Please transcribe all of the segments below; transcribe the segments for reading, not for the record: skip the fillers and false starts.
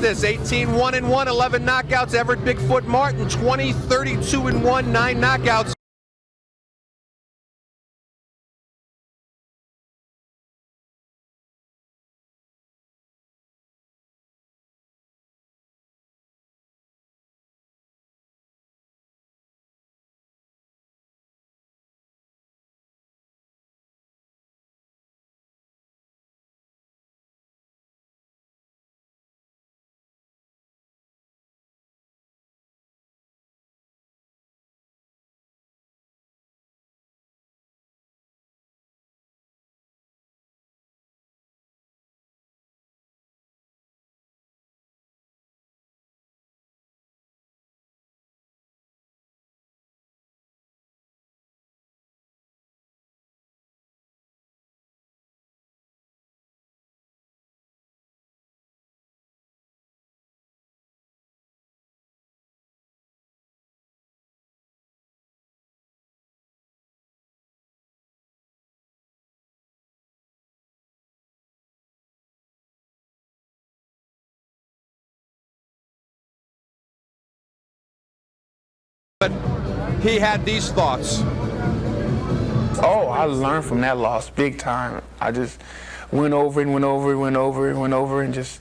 Bostice, 18-1-1, 11 knockouts. Everett Bigfoot Martin, 20-32-1, 9 knockouts. But he had these thoughts. Oh, I learned from that loss big time. I just went over and just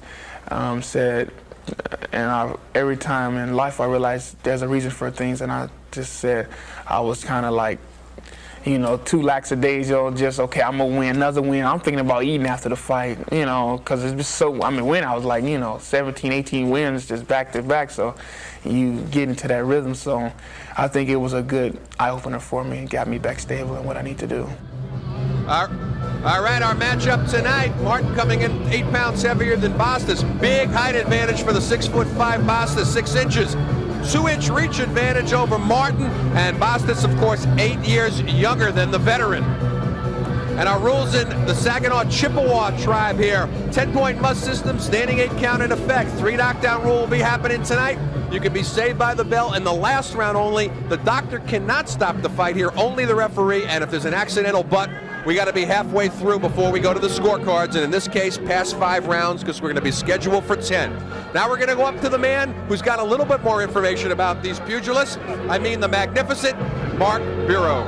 said, every time in life I realized there's a reason for things, and I just said I was kind of like, too lackadaisical, just, okay, I'm going to win, another win. I'm thinking about eating after the fight, because it's just so, when I was like, 17, 18 wins just back to back, so you get into that rhythm. So I think it was a good eye-opener for me and got me back stable in what I need to do. All right, our matchup tonight, Martin coming in 8 pounds heavier than Bostice. Big height advantage for the 6'5" Bostice, 6 inches. 2-inch reach advantage over Martin, and Bostice, of course, 8 years younger than the veteran. And our rules in the Saginaw Chippewa tribe here. 10-point must system, standing 8 count in effect. 3 knockdown rule will be happening tonight. You can be saved by the bell in the last round only. The doctor cannot stop the fight here, only the referee, and if there's an accidental butt, we got to be halfway through before we go to the scorecards, and in this case, past 5 rounds, because we're going to be scheduled for 10. Now we're going to go up to the man who's got a little bit more information about these pugilists. I mean the magnificent Mark Bureau.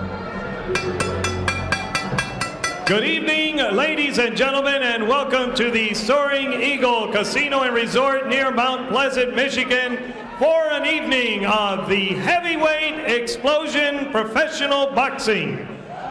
Good evening, ladies and gentlemen, and welcome to the Soaring Eagle Casino and Resort near Mount Pleasant, Michigan, for an evening of the Heavyweight Explosion Professional Boxing.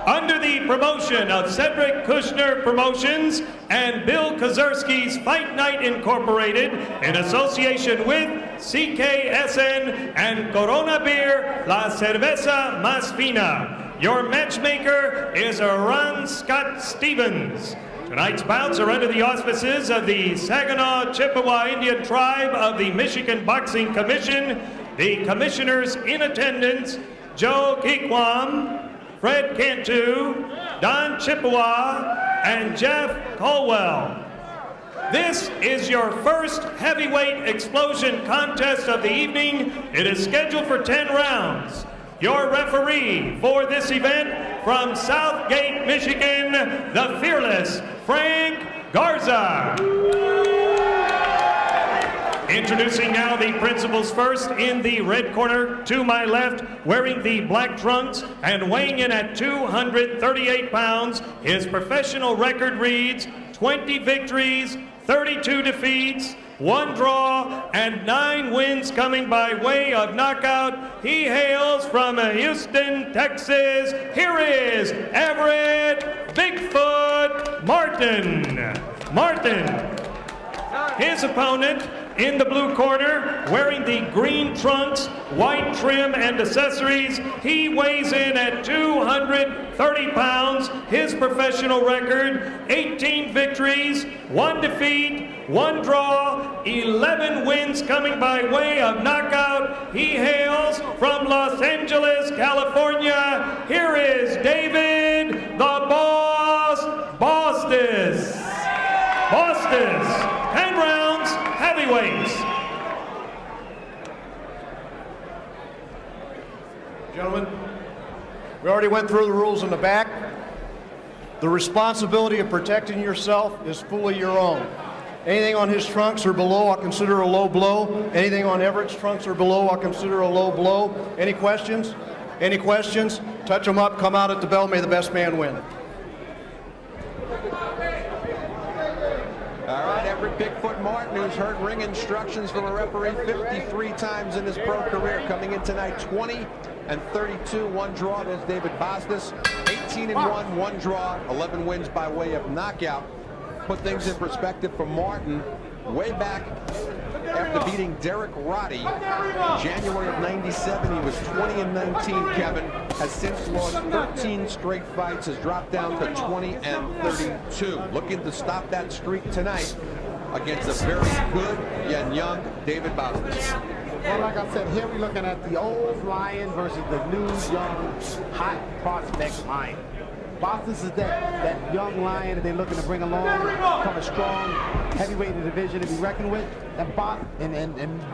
Under the promotion of Cedric Kushner Promotions and Bill Kozerski's Fight Night Incorporated, in association with CKSN and Corona Beer, La Cerveza Más Fina. Your matchmaker is Ron Scott Stevens. Tonight's bouts are under the auspices of the Saginaw Chippewa Indian Tribe of the Michigan Boxing Commission. The commissioners in attendance, Joe Keequam, Fred Cantu, Don Chippewa, and Jeff Colwell. This is your first heavyweight explosion contest of the evening. It is scheduled for 10 rounds. Your referee for this event from Southgate, Michigan, the fearless Frank Garza. Introducing now the principals first. In the red corner to my left, wearing the black trunks and weighing in at 238 pounds, his professional record reads 20 victories, 32 defeats, 1 draw, and 9 wins coming by way of knockout. He hails from Houston, Texas. Here is Everett Bigfoot Martin. His opponent in the blue corner, wearing the green trunks, white trim and accessories, he weighs in at 230 pounds. His professional record, 18 victories, 1 defeat, 1 draw, 11 wins coming by way of knockout. He hails from Los Angeles, California. Here is David the Boss Bostice. 10 rounds, heavyweights. Gentlemen, we already went through the rules in the back. The responsibility of protecting yourself is fully your own. Anything on his trunks or below, I'll consider a low blow. Anything on Everett's trunks or below, I'll consider a low blow. Any questions? Any questions? Touch them up, come out at the bell, may the best man win. All right, Everett Bigfoot Martin, who's heard ring instructions from a referee 53 times in his pro career, coming in tonight 20-32, one draw. There's David Bostice, 18-1, one draw, 11 wins by way of knockout. Put things in perspective for Martin, way back after beating Derek Roddy, January of '97, he was 20-19, Kevin, has since lost 13 straight fights, has dropped down to 20-32. Looking to stop that streak tonight against a very good and young David Bostice. Well, like I said, here we're looking at the old lion versus the new, young, hot prospect lion. Bostice is that young lion that they're looking to bring along from a strong heavyweight division to be reckoned with. And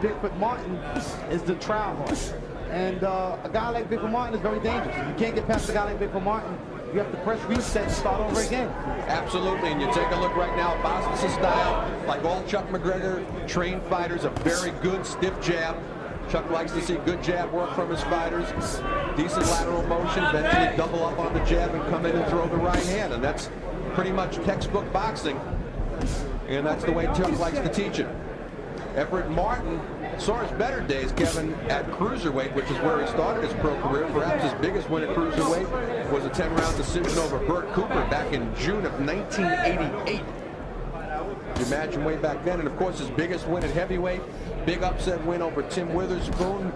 Bigfoot Martin is the trial horse. And a guy like Bigfoot Martin is very dangerous. If you can't get past a guy like Bigfoot Martin, you have to press reset and start over again. Absolutely, and you take a look right now at Bostice's style, like all Chuck McGregor trained fighters, a very good stiff jab. Chuck likes to see good jab work from his fighters. Decent lateral motion, eventually double up on the jab and come in and throw the right hand. And that's pretty much textbook boxing. And that's the way Chuck likes to teach it. Everett Martin saw his better days, Kevin, at cruiserweight, which is where he started his pro career. Perhaps his biggest win at cruiserweight was a 10-round decision over Burt Cooper back in June of 1988. You imagine way back then. And of course his biggest win at heavyweight, big upset win over Tim Witherspoon.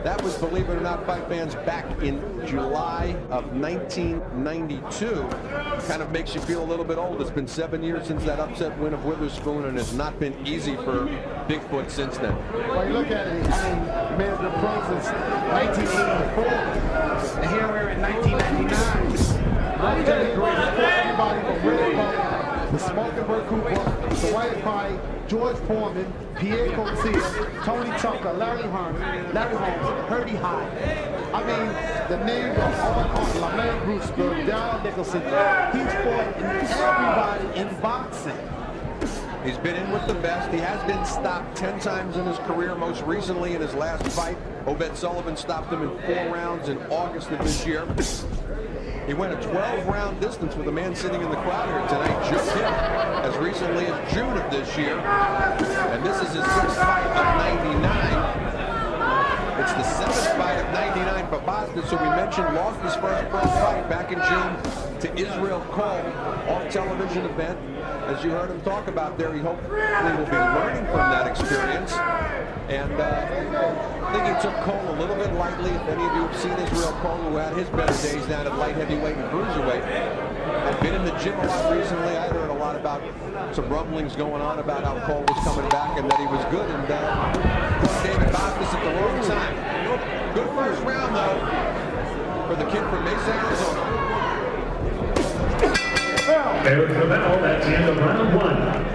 That was, believe it or not, fight fans, back in July of 1992. Kind of makes you feel a little bit old. It's been 7 years since that upset win of Witherspoon, and it's not been easy for Bigfoot since then. Well, you look at it, I mean, the man's been pro since 1984, and here we're in 1999. Longevity career, he's fought everybody from Willie Buck, the Smoking Burt Cooper, the White Pie, George Foreman, Pierre Coetzee, Tony Tucker, Larry Holmes, Herdy High. I mean, the names are on LaMay Brewster, Darryl Nicholson. He's fought everybody in boxing. He's been in with the best. He has been stopped 10 times in his career, most recently in his last fight. Obed Sullivan stopped him in 4 rounds in August of this year. He went a 12-round distance with a man sitting in the crowd here tonight, Joe Hill, as recently as June of this year. And this is his 6th fight of '99. It's the 7th fight of '99 for Bostice, who we mentioned lost his first pro fight back in June to Israel Cole, off-television event. As you heard him talk about there, he hopefully will be learning from that experience. And I think he took Cole a little bit lightly. If any of you have seen Israel Cole, who had his better days down at light heavyweight and cruiserweight, I've been in the gym a lot recently. I heard a lot about some rumblings going on about how Cole was coming back and that he was good. And David Bostice at the wrong time. Good first round, though, for the kid from Mesa, Arizona. There's the bell. That's the end of round 1.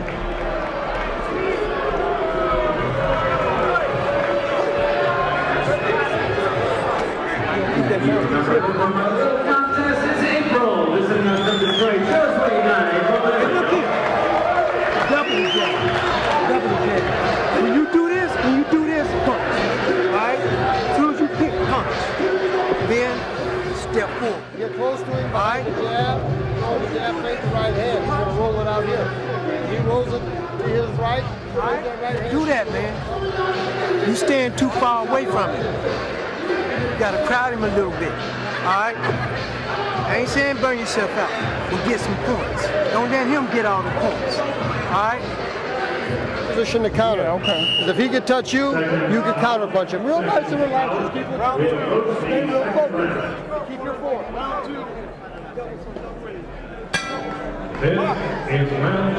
Contest is April. This is from Detroit. Just 29. Double jab. When you do this, punch. Alright? As soon as you pick, punch. Then step forward. Get close to him, behind the jab, throw the jab, face the right hand. He's going to roll it out here. He rolls it to his right. Do that, man. You stand too far away from him. You got to crowd him a little bit. Alright? I ain't saying burn yourself out, but get some points. Don't let him get all the points. Alright? Position to counter. Yeah, okay. If he can touch you, you can counter punch him. Real nice and relaxed. Just keep it stay real focused. Keep your form. Round 2.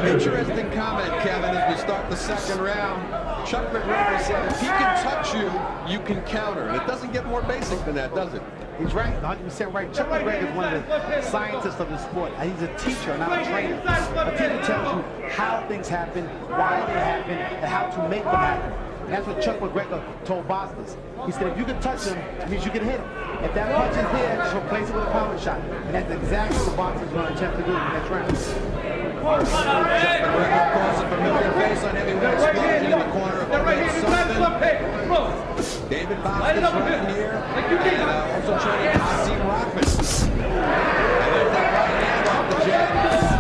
Interesting comment, Kevin, as we start the second round. Chuck McGregor said if he can touch you, you can counter. And it doesn't get more basic than that, does it? He's right, 100% right. Chuck McGregor is one of the scientists of the sport. He's a teacher, not a trainer. A teacher tells you how things happen, why they happen, and how to make them happen. And that's what Chuck McGregor told Bostice. He said, if you can touch him, it means you can hit him. If that punch is there, just replace it with a power shot. And that's exactly what Bostice is going to attempt to do in the next round. Chuck McGregor, of course, a familiar face on Heavyweight Explosion in the corner of David Bostice right here, and also training Hasim Rockman. And there's that right hand off the jab.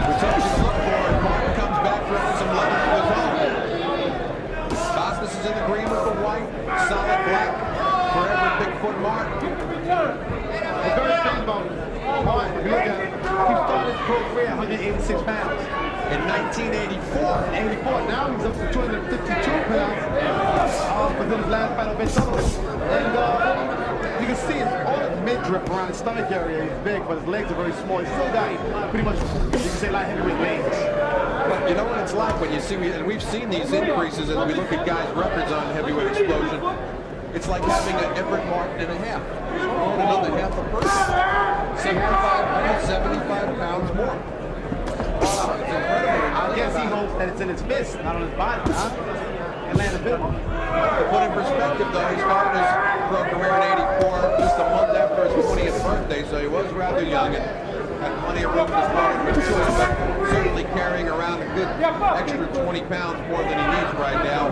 We told you to look for it. Martin comes back throwing some leather of his own. Bostice is in the green with the white, solid black for Everett Bigfoot Martin. The very thing about Martin, if you look at it, he started his pro career at 186 pounds. In 1984. Now he's up to 252 pounds within his last fight against Everett. And you can see all the midriff around his stomach area. He's big, but his legs are very small. He's still got pretty much, you can say, light heavyweight legs. But you know what it's like when you see, and we've seen these increases as we look at guys' records on Heavyweight Explosion. It's like having an Everett Martin and a half. He's grown another half a person. 75 pounds more. Wow, it's incredible. I guess he hopes that it's in his fist, not on his body, huh? And land a bit. To put in perspective, though, he started his pro career in '84, just a month after his 20th birthday, so he was rather young and had plenty of room to start and mature, but certainly carrying around a good extra 20 pounds more than he needs right now.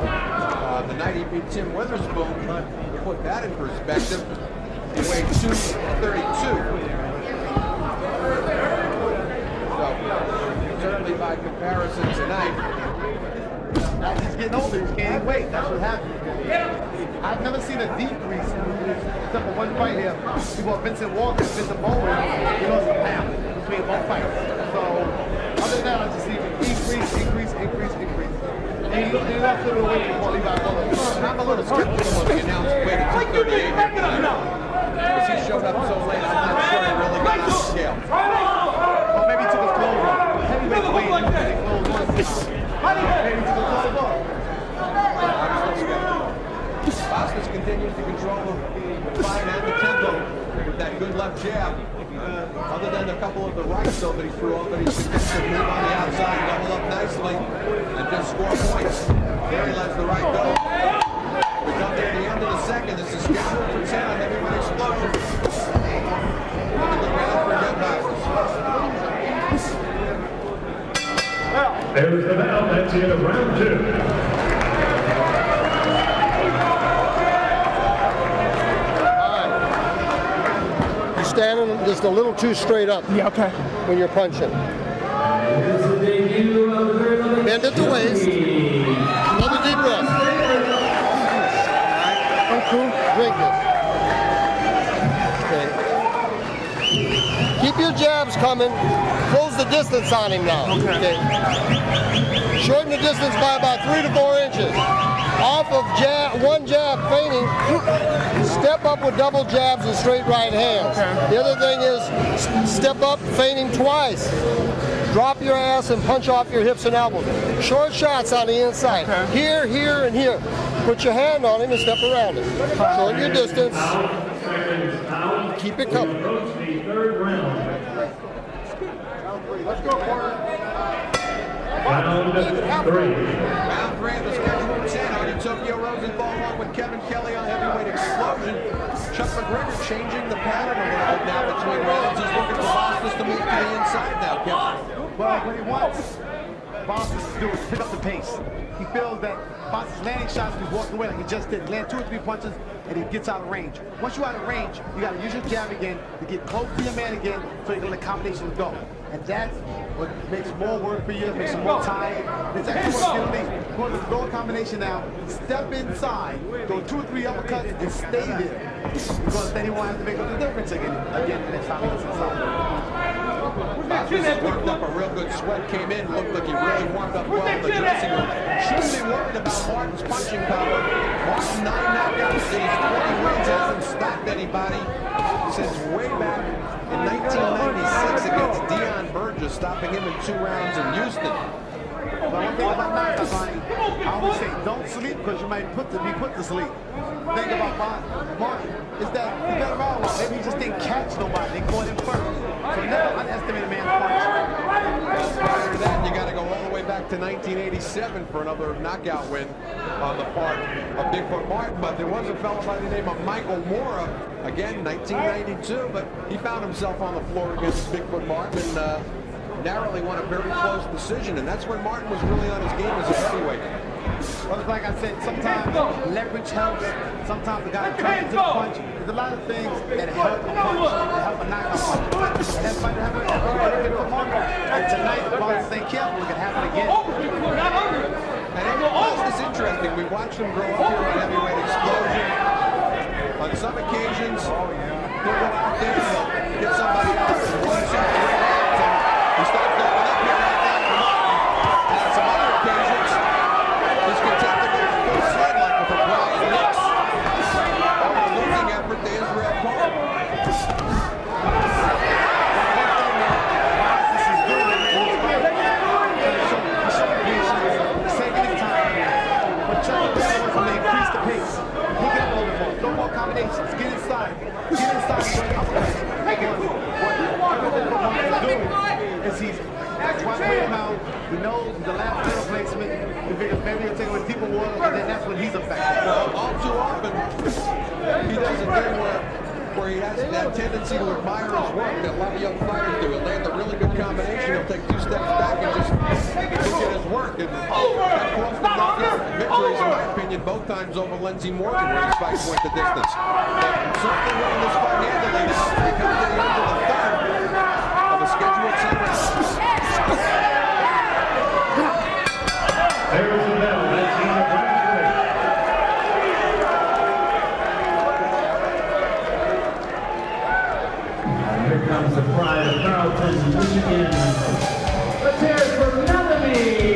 The night he beat Tim Witherspoon, to put that in perspective, he weighed 232. So, certainly by comparison tonight, As he's getting older, he's gaining weight. That's what happens. I've never seen a decrease except for one fight here. People, Vincent Walker, Vincent Bowen, he lost a pound between both fights. So, other than that, I just see increase. And he lost a little weight before Levi Bowman. I'm a little skeptical when he announced weight at 238 because he showed up so late. I'm not sure he really got on the scale. Well, maybe he took his clothes off. Heavyweight weight, he took his clothes off. Maybe he took his clothes off. Bostice continues to control the fight and the tempo with that good left jab. Other than a couple of the rights though that he threw off, but he's continued to move on the outside, double up nicely, and just score points. There he lets the right go. We come to the end of the second. This is scheduled for 10 on Heavyweight Explosion. Another good round for Jeff Bostice. There's the bell. That's the end of round 2. Standing just a little too straight up. Yeah, okay. When you're punching. Bend at the waist. Another deep breath. Oh, cool. Drink it. Okay. Keep your jabs coming. Close the distance on him now. Okay. Shorten the distance by about 3 to 4 inches. Off of one jab, feigning, step up with double jabs and straight right hands. Okay. The other thing is step up, feigning twice. Drop your ass and punch off your hips and elbows. Short shots on the inside. Okay. Here, and here. Put your hand on him and step around him. Shorten your distance. Keep it coming. Let's go, partner. Round 3. Round 3 of the scheduled 10. Artie Tokyo Rosenthal along with Kevin Kelly on Heavyweight Explosion. Chuck McGregor changing the pattern a little bit now between rounds. He's looking for Bostice to move to the inside now, Kevin. Well, what he wants Bostice to do is pick up the pace. He feels that Bostice landing shots, he's walking away like he just did. Land 2 or 3 punches, and he gets out of range. Once you're out of range, you got to use your jab again to get close to your man again so you can let combinations go. And that's what makes more work for you, makes it more time. It's actually what you need. Go to the goal combination now, step inside, go 2 or 3 uppercuts, and stay there. Because then he won't have to make up the difference again next time he gets inside. Bostice worked up a real good sweat, came in, looked like he really warmed up well in the dressing room. Shouldn't be worried about Martin's punching power. Martin 9 knockouts in his 20 wins, hasn't stopped anybody since way back in 1996 against Dion Burgess, stopping him in 2 rounds in Houston. But one thing about knockouts, I always say, don't sleep because you might be put to sleep. The thing about Martin is that he better out one. Maybe he just didn't catch nobody. They caught him first. So never underestimate a man's punch. Prior to that, you got to go all the way back back to 1987 for another knockout win on the part of Bigfoot Martin. But there was a fellow by the name of Michael Mora, again, 1992, but he found himself on the floor against Bigfoot Martin and narrowly won a very close decision. And that's when Martin was really on his game as a heavyweight. Well, like I said, sometimes leverage helps. Sometimes the guy turns to the punch. There's a lot of things that help a punch, that help a knockout punch. And that's why they have a Bigfoot Martin. And tonight, if I stay careful, it could happen again. And it's interesting. We watched him grow up here on Heavyweight Explosion. On some occasions, he'll go out there and he'll get somebody else and one, two, 3 rounds, and he starts going up here right now for Martin. And on some other occasions, he's content to go full sled like with a Brian Nix. Or a losing effort to Israel Paul. Combinations. Get inside. Get inside. What Everett doing is he's trying him out. He knows the last middle placement. He figures maybe he'll take away deeper water, and then that's when he's effective. All too often, he does a thing where he has that tendency to admire his work that a lot of young fighters do. He'll land a really good combination. He'll take 2 steps back and just look at his work. And that cost him knockout victories, in my opinion, both times over Lindsey Morgan, where his fights went the distance. But certainly winning this fight handily now as we come to the end of the third of the scheduled 10 rounds. There's the bell. That's the end of round 3. Here comes the pride of Carlton, Michigan. Let's hear it for Melanie.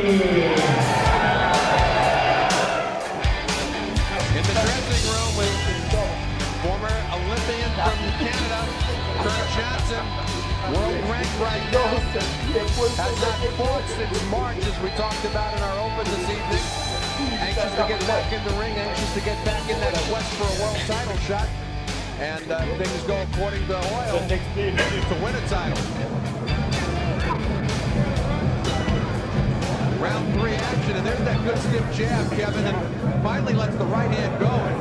In the dressing room with former Olympian from Canada, Kurt Johnson, world ranked right now, has not fought since March, as we talked about in our open this evening. Anxious to get back in the ring, anxious to get back in that quest for a world title shot. And things go according to Hoyle to win a title. Round 3 action, and there's that good stiff jab, Kevin, and finally lets the right hand go. And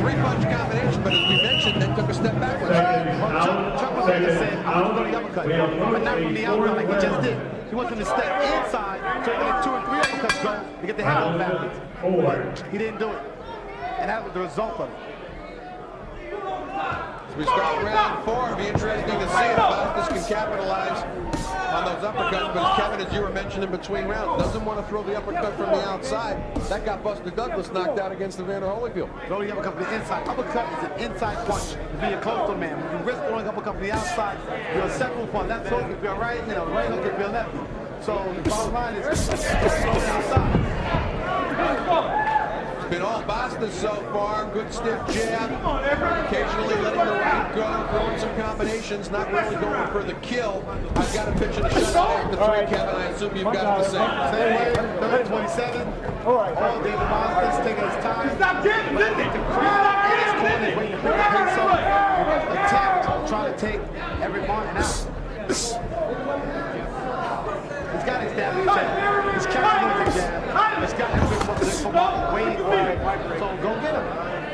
3-punch combination, but as we mentioned, they took a step backwards. Chuck was like I said, I was going to uppercut, but not from the outside like he just did. He wants him to step inside, so he can let 2 or 3 uppercuts go to get the head on backwards. But he didn't do it, and that was the result of it. As we start round 4, it'll be interesting to see if Bostice can capitalize on those uppercuts, but Kevin, as you were mentioning between rounds, doesn't want to throw the uppercut from the outside. That got Buster Douglas knocked out against Evander Holyfield. Throw the uppercut from the inside. Uppercut is an inside punch. If you're close to a man, when you risk throwing uppercut from the outside, you're a separable punch. Left hook if you're right, right hook if you're left. So the bottom line is throw the outside. Been all Bostice so far. Good stiff jab. Occasionally letting the right go, throwing some combinations, not really going for the kill. I've got a pitch and a shot after 3, Kevin. I assume you've got the same. Same way, number 27. All David Bostice taking his time. Stop getting it. To crowd in his corner, waiting to pick the pace up. Attempt, trying to take Everett Martin out. He's got his jab, he's counting his jab. He's got him waiting for him. So go get him.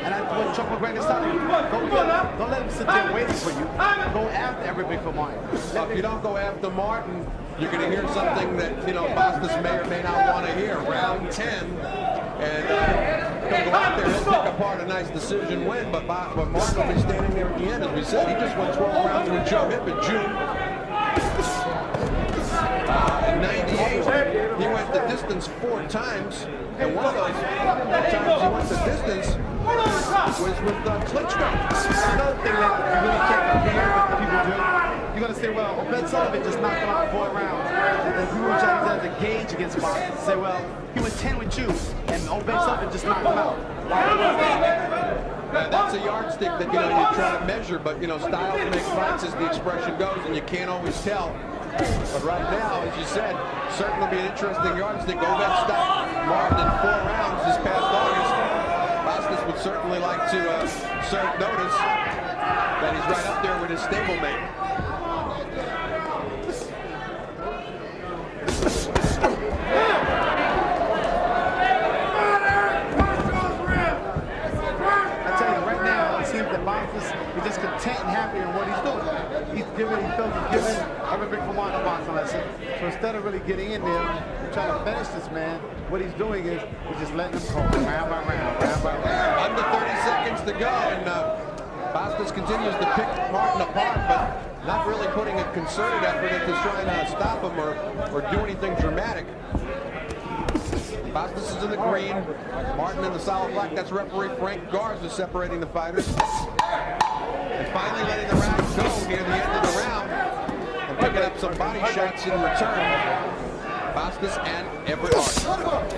And that's what Chuck McGregor's telling you. Go get him. Don't let him sit there waiting for you. Go after every big for Martin. If you don't go after Martin, you're going to hear something that, Bostice may or may not want to hear. Round 10. And he'll go out there, he'll pick apart a nice decision win, but Martin will be standing there at the end. As we said, he just won 12 rounds with Joe Hipp in June. In 98, he went the distance 4 times, and one of those times he went the distance was with Klitschko. Another thing that you really can't compare with people do, you're going to say, well, Ben Sullivan just knocked him out 4 rounds. And people are trying to use that as a gauge against Bostice. Say, well, he went 10 with you, and Ben Sullivan just knocked him out. That's a yardstick that you try to measure, but style makes fights, as the expression goes, and you can't always tell. But right now, as you said, certainly be an interesting yardstick. Ovett stopped Martin in 4 rounds this past August. Bostice would certainly like to serve notice that he's right up there with his stablemate. Everett big for Martin boxing lesson. So instead of really getting in there and trying to finish this man, what he's doing is he's just letting him go round by round, round by round. Under 30 seconds to go, and Bostice continues to pick Martin apart, but not really putting a concerted effort into trying to stop him or do anything dramatic. Bostice is in the green, Martin in the solid black. That's referee Frank Garza separating the fighters. And finally letting the round go near the end of the round and picking up some body shots in return. Bostice and Everett Hart.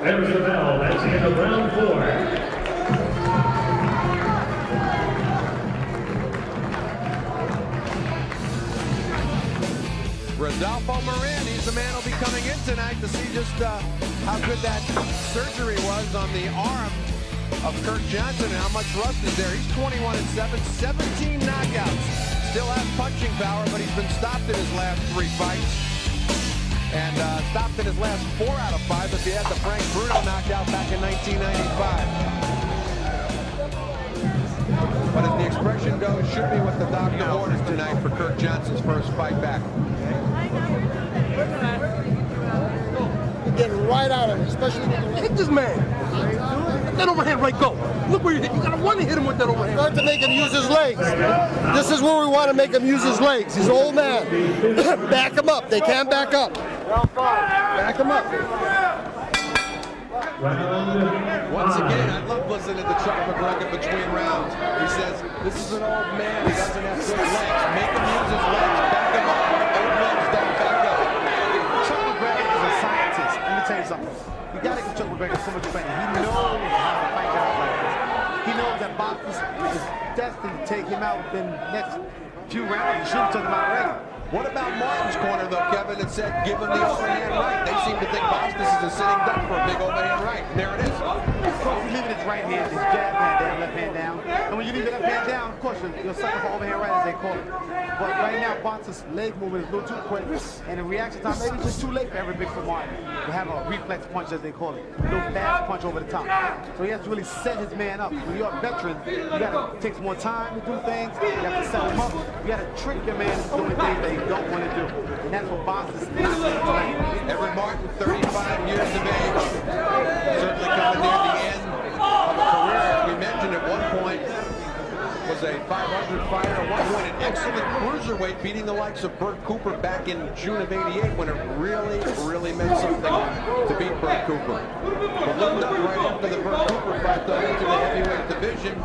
There's the bell. That's the end of round 4. Rodolfo Moran, he's the man who'll be coming in tonight to see just how good that surgery was on the arm of Kirk Johnson and how much rust is there. He's 21-7, 17 knockouts. Still has punching power, but he's been stopped in his last 3 fights. And stopped in his last 4 out of 5 if he had the Frank Bruno knockout back in 1995. But as the expression goes, should be what the doctor orders tonight for Kirk Johnson's first fight back. You're getting right out of him, especially with the Hit this man. That overhand right go. Look where you hit. You gotta want to hit him with that overhand. Start to make him use his legs. This is where we want to make him use his legs. He's an old man. Back him up. They can't back up. Back him up. Once again, I love listening to Chuck McGregor between rounds. He says, this is an old man who doesn't have good legs. Make him use his legs. Back him up. Old legs don't back up. Chuck McGregor is a scientist. Let me tell you something. You gotta give Chuck McGregor so much credit. He knows how to fight guys like this. He knows that Bostice is destined to take him out within the next few rounds. He shouldn't took him out already. What about Martin's corner, though, Kevin, that said give him the overhand right? They seem to think Bostice is a sitting duck for a big overhand right. And there it is. Of course, he's leaving his right hand, his jab hand down, left hand down. And when you leave your left hand down, of course, you're sucking for overhand right, as they call it. But right now, Bostice's leg movement is a little too quick. And in reaction time, maybe it's just too late for Everett Big for Martin to have a reflex punch, as they call it. A little fast punch over the top. So he has to really set his man up. When you're a veteran, you got to take some more time to do things. You have to set him up. You got to trick your man into doing things that he don't want to do. And that's what Bostice is not doing tonight. Everett Martin, 35 years of age. Certainly coming near the end of a career. As we mentioned at one point, was a 500 fighter. At one point, an excellent cruiserweight, beating the likes of Bert Cooper back in June of '88 when it really, really meant something to beat Bert Cooper. Ballooned up right after the Bert Cooper fight, though, into the heavyweight division.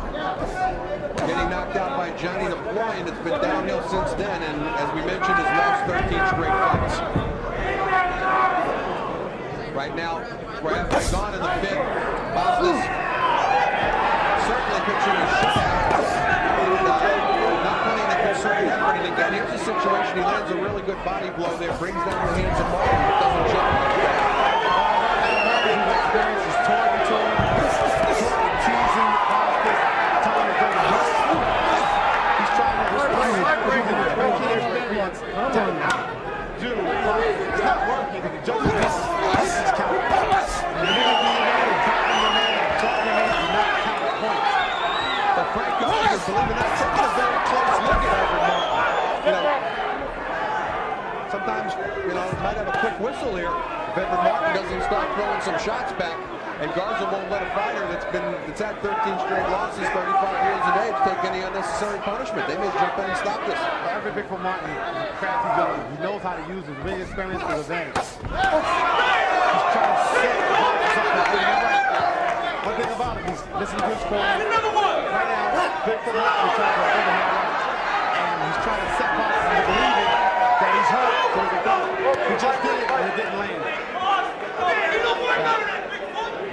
Getting knocked out by Johnny DePloy, and it's been downhill since then, and as we mentioned, has lost 13 straight fights. Right now, we're halfway gone in the fifth. Bostice certainly pitching a shutout, and not putting the concerted effort. And again, here's a situation, he lands a really good body blow there, brings down the hands of Martin, but doesn't jump like that. His experience is talking to him, teasing Bostice, telling him to go to work. He's trying to explain experience. Telling him, dude, it's not working. The judge is this is count. And you're going to be there and talking your man and not count points. But Frank Garza, believe it or not, taking a very close look at Everett Martin. You know, sometimes, you know, might have a quick whistle here if Everett Martin doesn't start throwing some shots back. And Garza won't let a fighter that's had 13 straight losses, 35 years of age, take any unnecessary punishment. They may jump in and stop this. Everett Big for Martin is a crafty gentleman. He knows how to use his ring experience to his advantage. He's trying to set Bostice up for right. One thing about him, he's listening to his corner. Right now, Big for Martin is trying to overhand right. And he's trying to set Bostice into believing that he's hurt so he can go. He just did it, and it didn't land.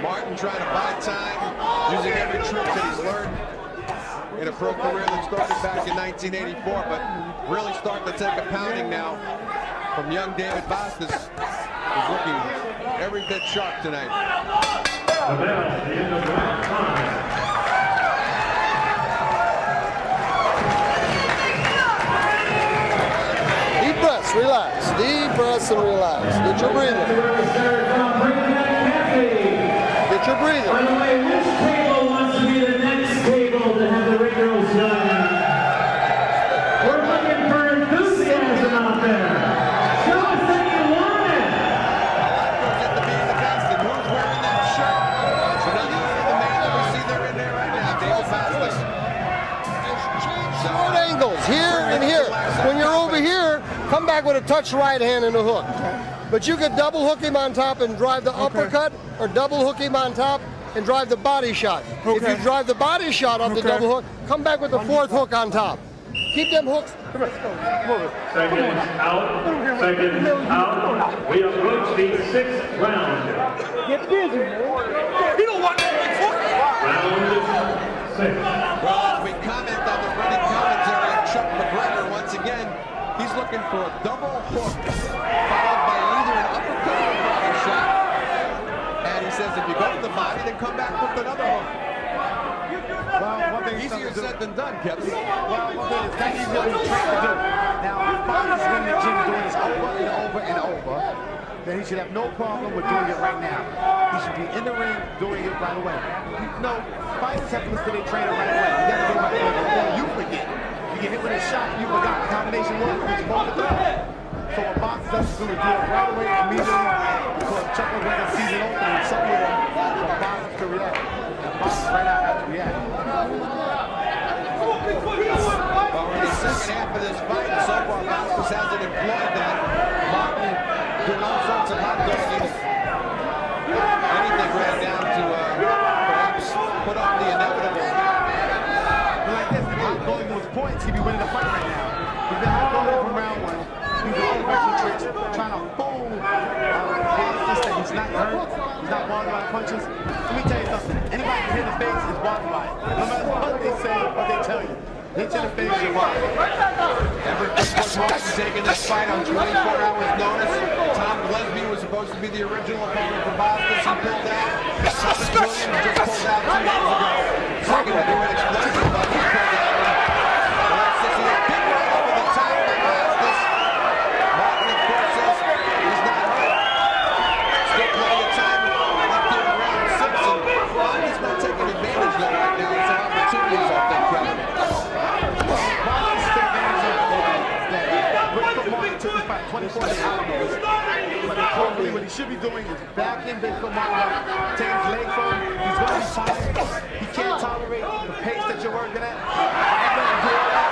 Martin trying to buy time, using every trick that he's learned in a pro career that started back in 1984, but really starting to take a pounding now from young David Bostice, who's looking every bit sharp tonight. Deep breaths, relax. Deep breaths and relax. Get your breathing. Get your breathing. By the way, which table wants to be the next table to have the ring girls done? We're looking for enthusiasm. When you're over here, come back with a touch right hand and a hook. But you could double hook him on top and drive the uppercut, or double hook him on top and drive the body shot. If you drive the body shot off the double hook, come back with the fourth hook on top. Keep them hooks. Seconds out. Seconds out. We approach the 6th round. Get busy, man. You don't want that big foot. Round 6. Well, as we comment on the running commentary of Chuck McGregor once again, he's looking for a double hook, followed by either an uppercut or a body shot. And he says if you go to the body, then come back with another hook. Well, one thing Easier said than done, Kevin. Well, one thing is that's easy to do. Now, if Bostice is in the gym doing this over and over and over, then he should have no problem with doing it right now. He should be in the ring doing it right away. No, fighters have to listen to their trainer right away. You got to do it right away before you forget. You get hit with a shot, you forgot the combination was what you're supposed to do. So what Bostice does is do it right away, immediately, because Chuck McGregor sees an opening somewhere for Bostice to react. And Bostice right now has to react. Well, we're in the second half of this fight, and so far Bostice hasn't employed that. Martin doing all sorts of hot dogging. Anything right down to perhaps put on the inevitable. But like this, if he's not going to his points, he'd be winning the fight right now. He's been out going from round 1. He's doing all the special tricks, trying to fool Bostice that he's not hurt, he's not bothered by punches. Let me tell you something. Anybody can hit the face is bothered by it. No matter what they say, what they tell you. Hit you in the face, you're bothered. Everett Martin taking this fight on 24 hours notice. Tom Gillespie was supposed to be the original opponent for Bostice. He pulled out. Thomas Williams just pulled out 2 days ago. Second to do an explosive, but he pulled out. This is a big right over the top by Bostice. Martin, of course, says he's not hurt. Still plenty of time left here in round 6. And Martin's not taking advantage though right now. It's an opportunities, I think, Kevin. Took this fight 24 hours. But probably what he should be doing is back in Bigfoot Martin, take his leg from him. He's going to be tired. He can't tolerate the pace that you're working at. I'm going to do all that.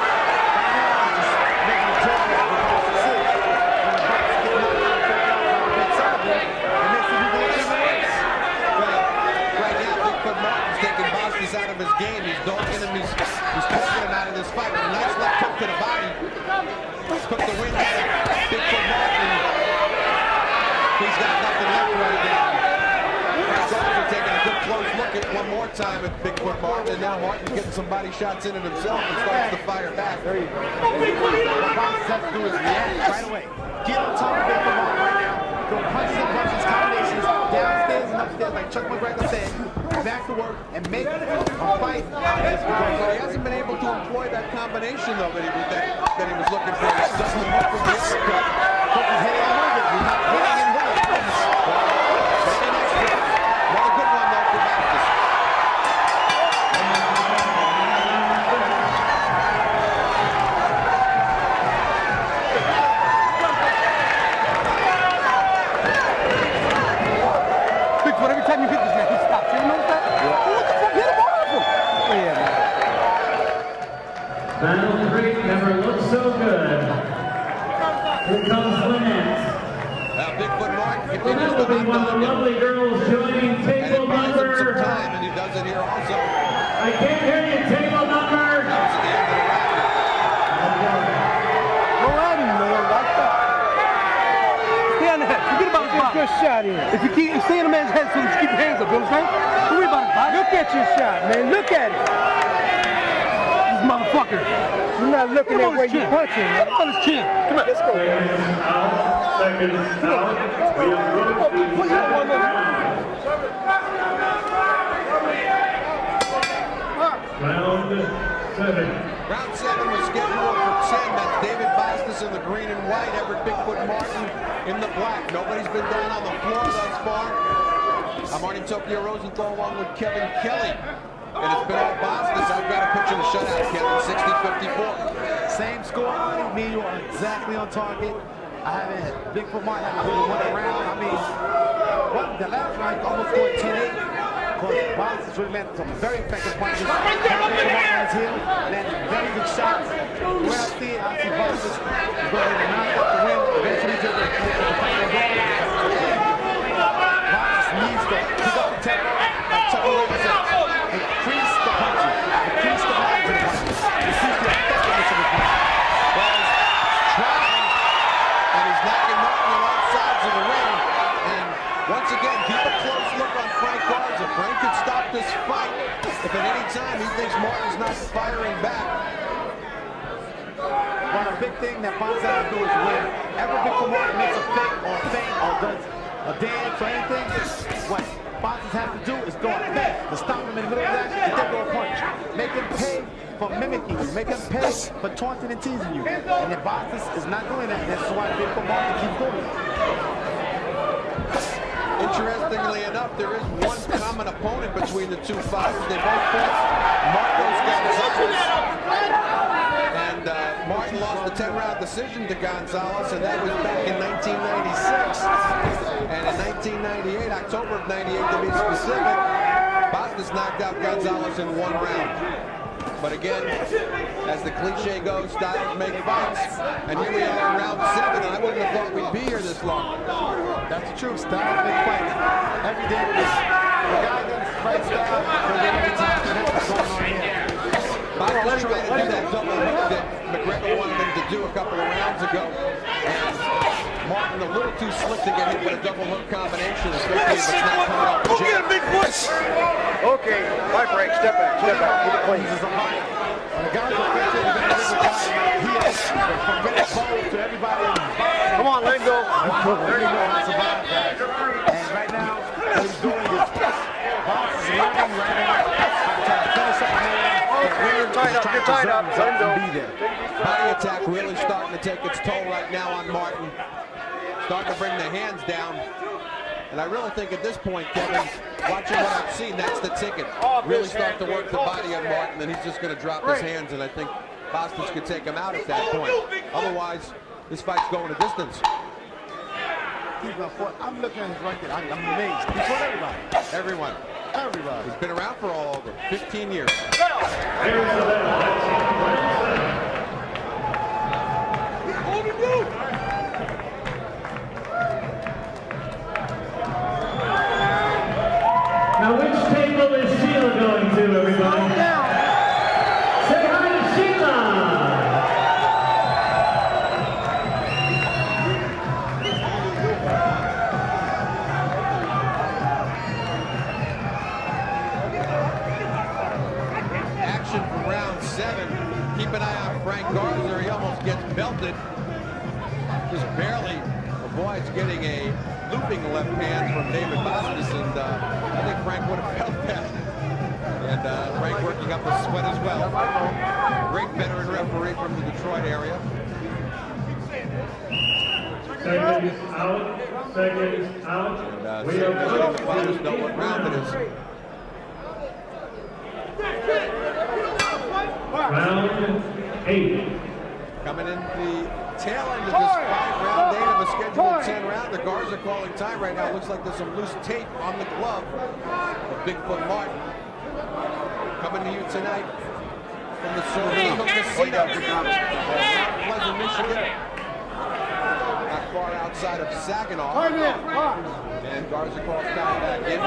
Right now, just making a joke out of the Bostice six. And the Bostice getting knocked out on the big side there. And next thing you go in the race. Right now, Bigfoot Martin's taking Bostice out of his game. He's dogging him. He's poking him out of this fight with a nice left hook to the body. Took the wind out of Bigfoot Martin. He's got nothing left right now. He's also taking a good close look at one more time at Bigfoot Martin, and now Martin's getting some body shots in it himself and starts to fire back. There you go. What Bostice has to do is react right away. Get on top of Bigfoot Martin right now. Go punches and punches, combinations, downstairs and upstairs, like Chuck McGregor said. Back to work and make a fight. He hasn't been able to employ that combination though that he was looking for. That doesn't look for the uppercut. He's hitting and moving. He's not hitting and moving. Another good one though for Bostice. Bigfoot, every time you hit this man, he stops. You notice that? Yeah. What the fuck? Hit him off him. Yeah, man. Battle 3 never looked so good. Here comes Lynette. Bigfoot Martin Well, continues that to will be one of the lovely girls joining and it table buys him some number. time, and he does it here also. I can't hear you, table number. Comes to the end of the round. Go at him, man. Like that. Stay on the head. Forget about his body. Good shot in. If you keep stay on the man's head, so just keep your hands up. You understand? Don't worry about his body. Look at your shot, man. Look at it. This motherfucker. You're not looking at where you're punching, man. Look on his chin. Come on. Let's go. Seconds out. We approach the 7th round. Round 7. Round 7 was scheduled for 10. That's David Bostice in the green and white, Everett Bigfoot Martin in the black. Nobody's been down on the floor thus far. I'm Martin Tokyo Rosenthal along with Kevin Kelly. And it's been all Bostice. I've got to put you in the shutout, Kevin, 60-54. Same score. Me and you are exactly on target. I haven't had Bigfoot Martin. I haven't really won a round. I mean, the last round almost scored 10-8. because Bostice really landed some very effective punches. Right there, on his heel, landed very good shots. Where I see it, I see Bostice is going to knock out the win. Eventually, to the final ball. Bostice needs to pick up the tempo, like Chuck Williams said, increase the punches, increase the lines of the punches, increase the effectiveness of the punches. Well, he's trying, and he's knocking Martin on all sides of the ring. And once again, keep a close look on Frank Garza. Frank could stop this fight if at any time he thinks Martin's not firing back. Well, the big thing that Bostice has to do is when Everett Martin makes a fake or a feint or does a dance or anything, what Bostice has to do is go at fake to stop him in the middle of that and then go a punch. Make him pay for mimicking you. Make him pay for taunting and teasing you. And if Bostice is not doing that, that's why Big Martin keeps doing it. Interestingly enough, there is one common opponent between the two fighters. They both fought Marcos Gonzalez. And Martin lost the 10-round decision to Gonzalez, and that was back in 1996. And in 1998, October of 98 to be specific, Bostice knocked out Gonzalez in one round. But again, as the cliche goes, styles make fights. And here we are in round 7, and I wouldn't have thought we'd be here this long. That's the truth. Styles make fights. Every day is the guy that fight style, but every time what's going on here. Bostice trying to do that double hook that McGregor wanted him to do a couple of rounds ago. And Martin a little too slick to get hit with a double hook combination, especially if it's not coming off the jab. Big push. Okay, my break. Step back. Keep it clean. The guy who's he is from Red Bull to everybody. Come on, let him go. There you go. And right now, what he's doing is Bostice is learning right now how to finish up the man. You're tied up. Let him go. Body attack really starting to take its toll right now on Martin. Starting to bring the hands down. And I really think at this point, Kevin, watching what I've seen, that's the ticket. Really start to work the body on Martin, and he's just going to drop his hands, and I think Bostice could take him out at that point. Otherwise, this fight's going a distance. I'm looking at his record. I'm amazed. He's fought everybody. Everyone. Everybody. He's been around for all over 15 years. Now, which table is Sheila going to, everybody? Say hi to Sheila! Action from round 7. Keep an eye on Frank Garza. He almost gets belted. Just barely avoids getting a looping left hand from David Bostice, and I think Frank would have felt that. And Frank working up a sweat as well. Great veteran referee from the Detroit area. Seconds out. Seconds out. And letting the fighters know what round it is. Round 8. Coming in the tail end of this fight, round 8 of a scheduled 10-rounder. Garza calling time right now. Looks like there's some loose tape on the glove of Bigfoot Martin. Coming to you tonight from the Soaring Eagle Casino, Mount Pleasant, Michigan. Not far outside of Saginaw. And Garza calls time back in.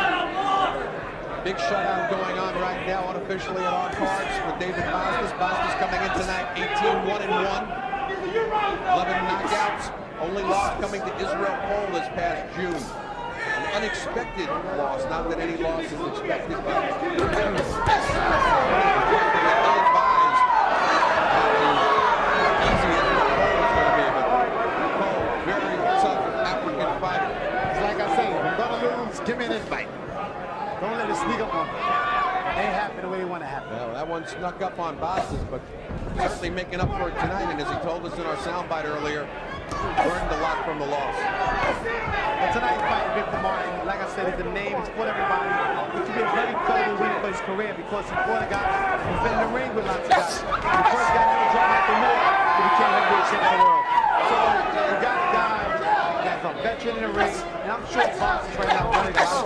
Big shutout going on right now unofficially at our cards for David Bostice. Bostice coming in tonight 18-1-1. 11 knockouts. Only loss coming to Israel Cole this past June. An unexpected loss. Not that any loss is expected, but ill-advised how easy Israel Cole is going to be. But Cole, very tough African fighter. It's like I say, if I'm going to lose, give me an invite. Don't let it sneak up on me. It ain't happen the way you want to happen. Well, that one snuck up on Bostice, but certainly making up for it tonight. And as he told us in our soundbite earlier, learned a lot from the loss. But tonight, fighting Victor Martin, like I said, it's a name, it's for everybody. It could be a very credible win for his career because he fought a guy who's been in the ring with lots of guys. The first guy never dropped like the war, he became heavyweight champion of the world. So you got a guy that's a veteran in the ring, and I'm sure Bostice right now running guys.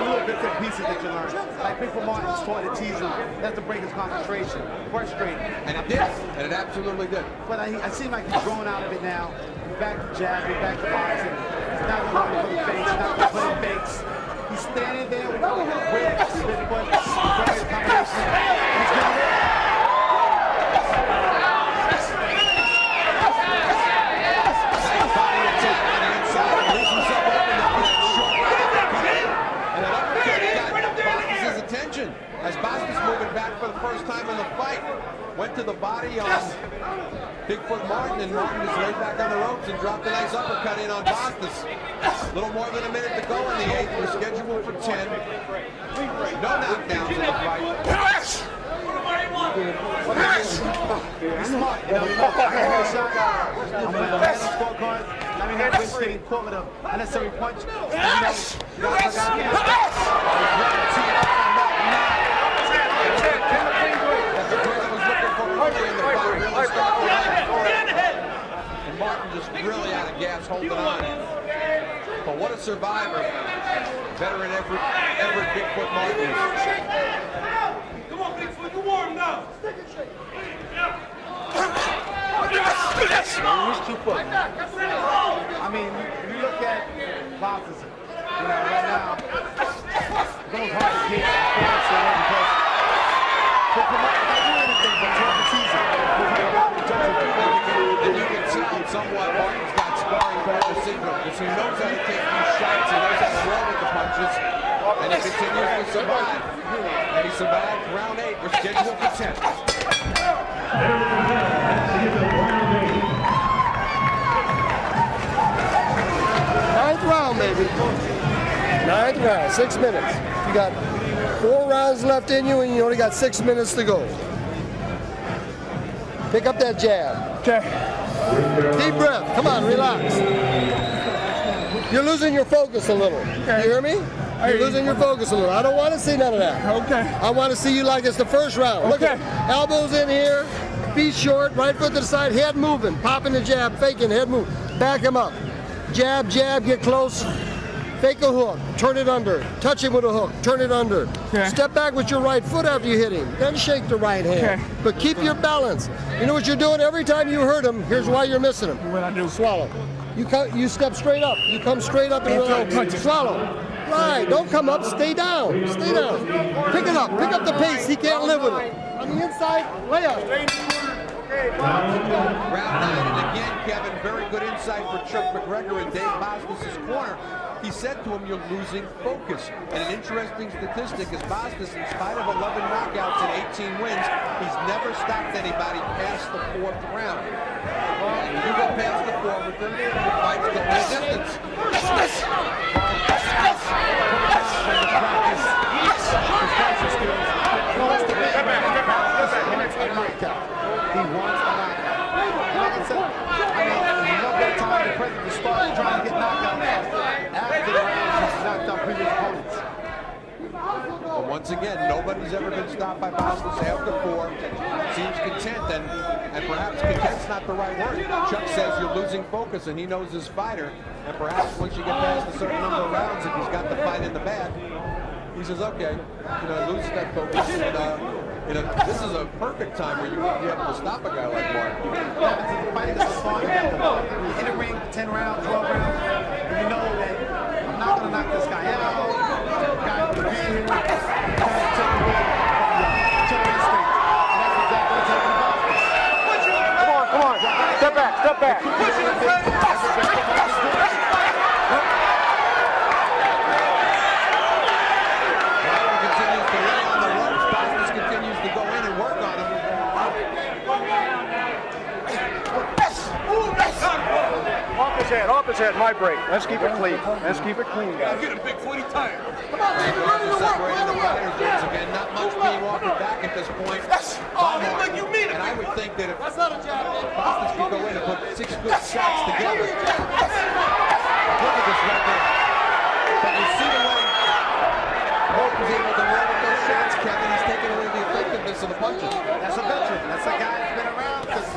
little bits and pieces that you learn. Like Bigfoot Martin was taught to tease him. That's to break his concentration, frustrate. And it did. And it absolutely did. But I seem like he's growing out of it now. He's back to jabbing, back to boxing. He's not going to put fakes, not going to put fakes. He's standing there with all his whips, Bigfoot, various combinations. He's going to as Bostice moving back for the first time in the fight. Went to the body on Bigfoot Martin, and Martin just laid back on the ropes and dropped a nice uppercut in on Bostice. A little more than a minute to go in the 8th. We're scheduled for 10. No knockdowns in the fight. He's smart. You know, I got a shot. I'm going to have a scorecard. Let me not risk getting caught with an unnecessary punch. And Martin just really out of gas holding on. But what a survivor. Veteran Everett Bigfoot Martin. Come on, Bigfoot, you warm now. He's 2 foot. I mean, if you look at Bostice, you know, right now, it's almost hard to get because for promoting, not doing anything but throughout the season. And you can tell somewhat Martin's got sparring partner syndrome because he knows how to take these shots, he knows how to roll with the punches, and he continues to survive. And he survived round 8. We're scheduled for 10. Ninth round, baby. 9th round, 6 minutes. You got 4 rounds left in you, and you only got 6 minutes to go. Pick up that jab. Okay. Deep breath. Come on, relax. You're losing your focus a little. Okay. You hear me? You're losing your focus a little. I don't want to see none of that. Okay. I want to see you like it's the first round. Look at elbows in here, feet short, right foot to the side, head moving, popping the jab, faking, head move. Back him up. Jab, jab, get close. Fake a hook, turn it under. Touch him with a hook, turn it under. Okay. Step back with your right foot after you hit him. Then shake the right hand. Okay. But keep your balance. You know what you're doing? Every time you hurt him, here's why you're missing him. What I do? Swallow. You step straight up. You come straight up and swallow. Right. Don't come up. Stay down. Stay down. Pick it up. Pick up the pace. He can't live with it. On the inside, lay up. Round 9, and again, Kevin, very good insight for Chuck McGregor in Dave Bostice's corner. He said to him, you're losing focus. And an interesting statistic is Bostice, in spite of 11 knockouts and 18 wins, he's never stopped anybody past the 4th round. And when you go past the 4th with them, your fights go the distance. He wants a knockout. Like I said, no better time than present to start trying to get knockouts after the rounds he's knocked out previous opponents. But once again, nobody's ever been stopped by Bostice after 4. Seems content, and perhaps content's not the right word. Chuck says you're losing focus, and he knows his fighter. And perhaps once you get past a certain number of rounds, if he's got the fight in the bag, he says, okay, lose that focus. And, this is a perfect time where you would be able to stop a guy like Martin. Yeah, the fight is fun. In the ring, 10 rounds, 12 rounds, and you know that I'm not going to knock this guy out. The guy will be here, kind of take away the instinct. And that's exactly what's happening to Bostice. Come on. Step back, step back. Off his head, my break. Let's keep it clean. Let's keep it clean, guys. Get a big 40 time. Come on, separating the fighters once again. Not much being offered back at this point. Oh, like you mean it. And I would think that if Bostice could go in and put 6 good shots together. Look at this record. But you see the way Hope was able to roll with those shots, Kevin. He's taking away the effectiveness of the punches. That's a veteran. That's a guy that's been around since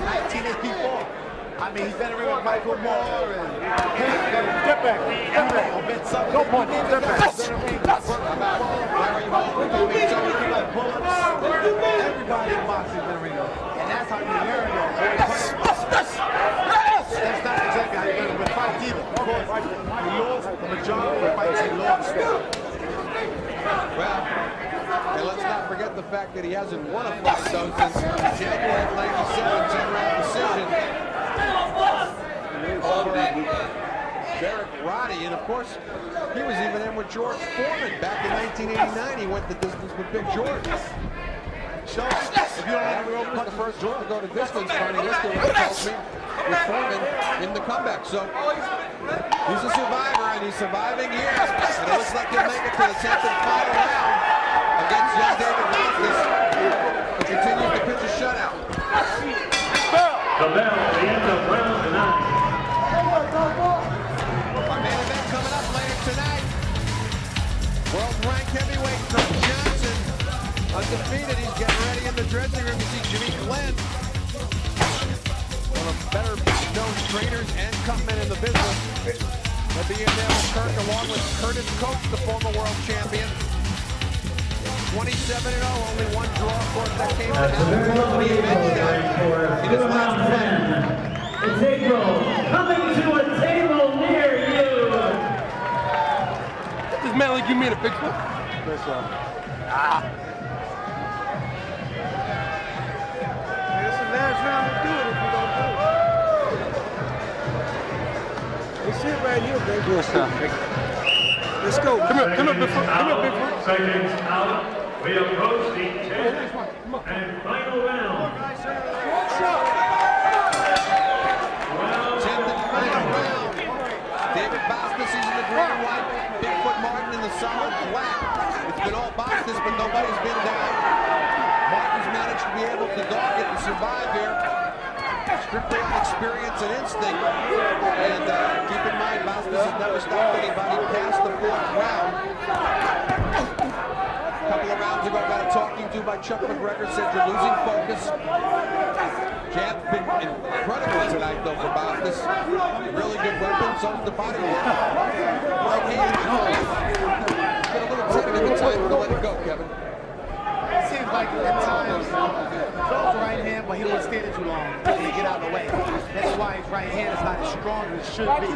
1984. I I mean, he's been around with Michael Moore and step back. Go punch. Step back. Everybody in boxing has been around. And that's how you learn that. That's not exactly how you learn with fights either. Of course, he lost the majority of the fights he lost. Well, and let's not forget the fact that he hasn't won a fight, though, since January of 97, 10-round decision over Derek Roddy. And, of course, he was even in with George Foreman. Back in 1989, he went the distance with Big George. So, if you don't have to cut the first George to go to distance, Barney Lister tells me with Foreman in the comeback. So, he's a survivor, and he's surviving here. And it looks like he'll make it to the 10th and final round against young David Bostice, who continues to pitch a shutout. The bell at the end of round 9. Our main event coming up later tonight. World-ranked heavyweight Kurt Johnson, undefeated. He's getting ready in the dressing room. You see Jimmy Glenn, one of the better-known trainers and cutmen in the business. They'll be in there with Kurt, along with Curtis Coates, the former world champion. 27-0, only one draw, of course, that came from in his last fight. It's April, coming to a table near you. This man like you made a big one. This is the last round to do it if you don't do it. Let's sit right here, baby. Yes, sir. Let's go. Come here, Bigfoot. Come here, Bigfoot. Seconds out. We approach the 10th and final round. 10th and final round. David Bostice, he's in the green and white. Bigfoot Martin in the solid black. It's been all Bostice, but nobody's been down. Martin's managed to be able to dog it and survive here. Strictly on experience and instinct. And keep in mind, Bostice has never stopped anybody past the 4th round. A couple of rounds ago, got a talking to by Chuck McGregor, said you're losing focus. Jab's been incredible tonight, though, for Bostice. Really good weapon, so's the body work. Right hand, get a little technical time to let it go, Kevin. It seems like at times, throws right hand, but he don't stand it too long until he get out of the way. That's why his right hand is not as strong as it should be.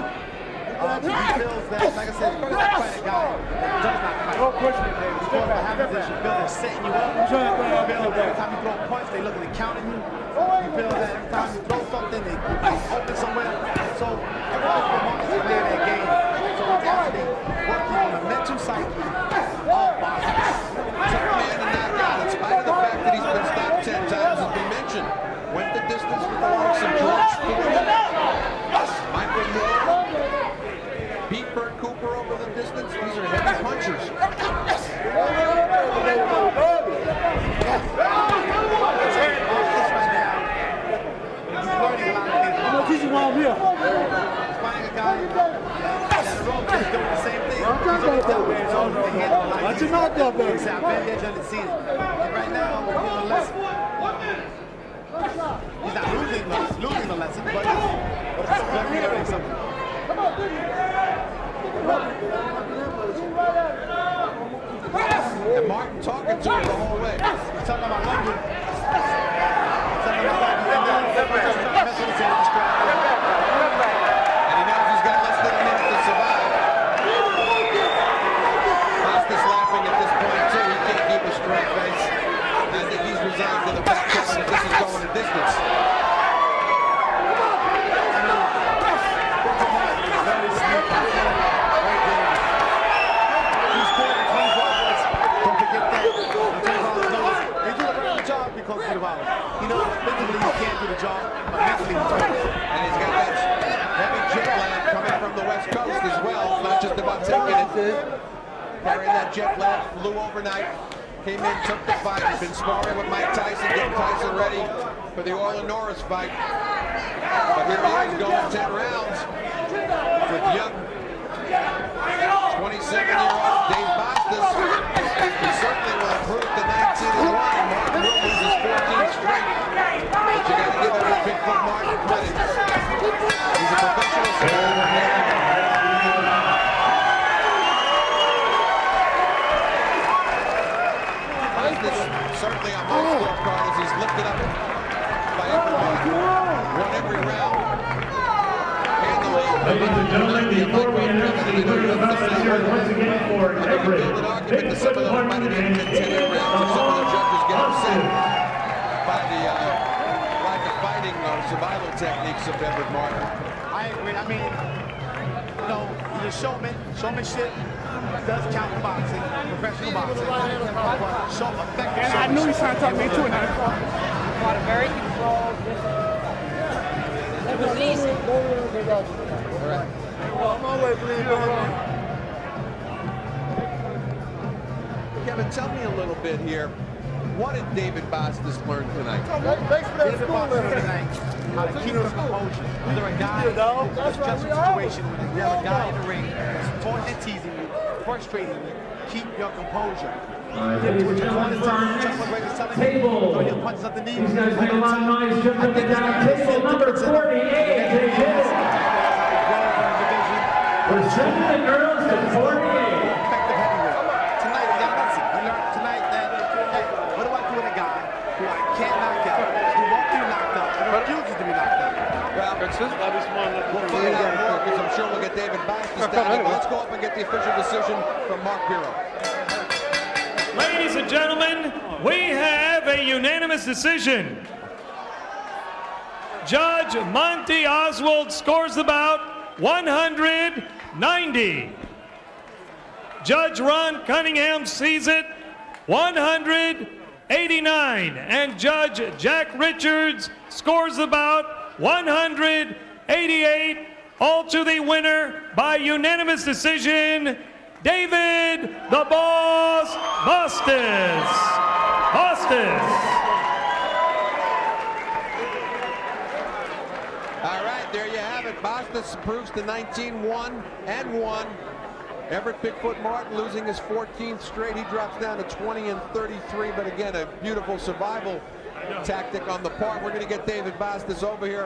He feels that, like I said, he's not quite a guy that does not fight. Don't push me, baby. He's going to have this. You feel they're setting you up. You feel that every time you throw a punch, they're looking to counter you. You feel that every time you throw something, they open somewhere. So everybody's been wanting to play that game. So it's actually working on the mental psyche of boxers. Tough man to knock out, in spite of the fact that he's been stopped 10 times, as we mentioned. Went the distance with the likes of George Foreman, Michael Moore, beat Bert Cooper over the distance. These are heavy punchers. I'm gonna teach you while I'm here. Finding a guy that rope is doing the same thing. He's always done where his own to handle it like Watch your mouth up, baby. I've been there, done it, seen it. And right now, we're getting a lesson. He's not losing the lesson, but it's definitely learning something. And Martin talking to him the whole way. He's talking about London. He's talking about And he knows he's got less than a minute to survive. Bostice laughing at this point, too. He can't keep a straight face. I think he's resigned to the fact that this is going a distance. You know, physically he can't do the job, but mentally he's doing it. And he's got that heavy jet lag coming from the West Coast as well. It's not just about taking it. Carrying that jet lag, flew overnight, came in, took the fight. He's been sparring with Mike Tyson, getting Tyson ready for the Orlin Norris fight. But here he is going 10 rounds with young 27-year-old Dave Bostice. He certainly will improve to 19-1. Martin will lose his 14th straight. But you got to give every Bigfoot Martin credit. ladies and gentlemen, before we announce the winner of the bout, let's hear it once again for Everett. Bigfoot Martin and David Bostice. By the fighting or survival techniques of Everett Martin. I agree. I mean, you know, he's a showman. Showmanship does count in boxing, professional boxing. So effective. I knew he was trying to talk me too. Fought a very controlled. It was easy. Kevin, tell me a little bit here. What did David Bostice learn tonight? David Bostice tonight how to keep your composure. Under a guy in a stressful situation, when you have a guy in the ring that's taunting and teasing you, frustrating you, keep your composure. Ladies and gentlemen, for our next table, these guys make a lot of noise jumping up and down. Table number 48, they hit. Presenting the girls to 48. Effective heavyweight. Tonight, we got a lesson. We learned tonight that, hey, what do I do with a guy who I can't knock out, who won't be knocked out, and refuses to be knocked out? Well, we'll find out more because I'm sure we'll get David Bostice down here. Let's go up and get the official decision from Mark Bureau. Ladies and gentlemen, we have a unanimous decision. Judge Monty Oswald scores the bout 190. Judge Ron Cunningham sees it 189. And Judge Jack Richards scores the bout 188. All to the winner by unanimous decision, David the Boss Bostice. All right, there you have it. Bostice improves to 19-1-1. Everett Bigfoot Martin losing his 14th straight. He drops down to 20-33, but again, a beautiful survival tactic on the part. We're going to get David Bostice over here.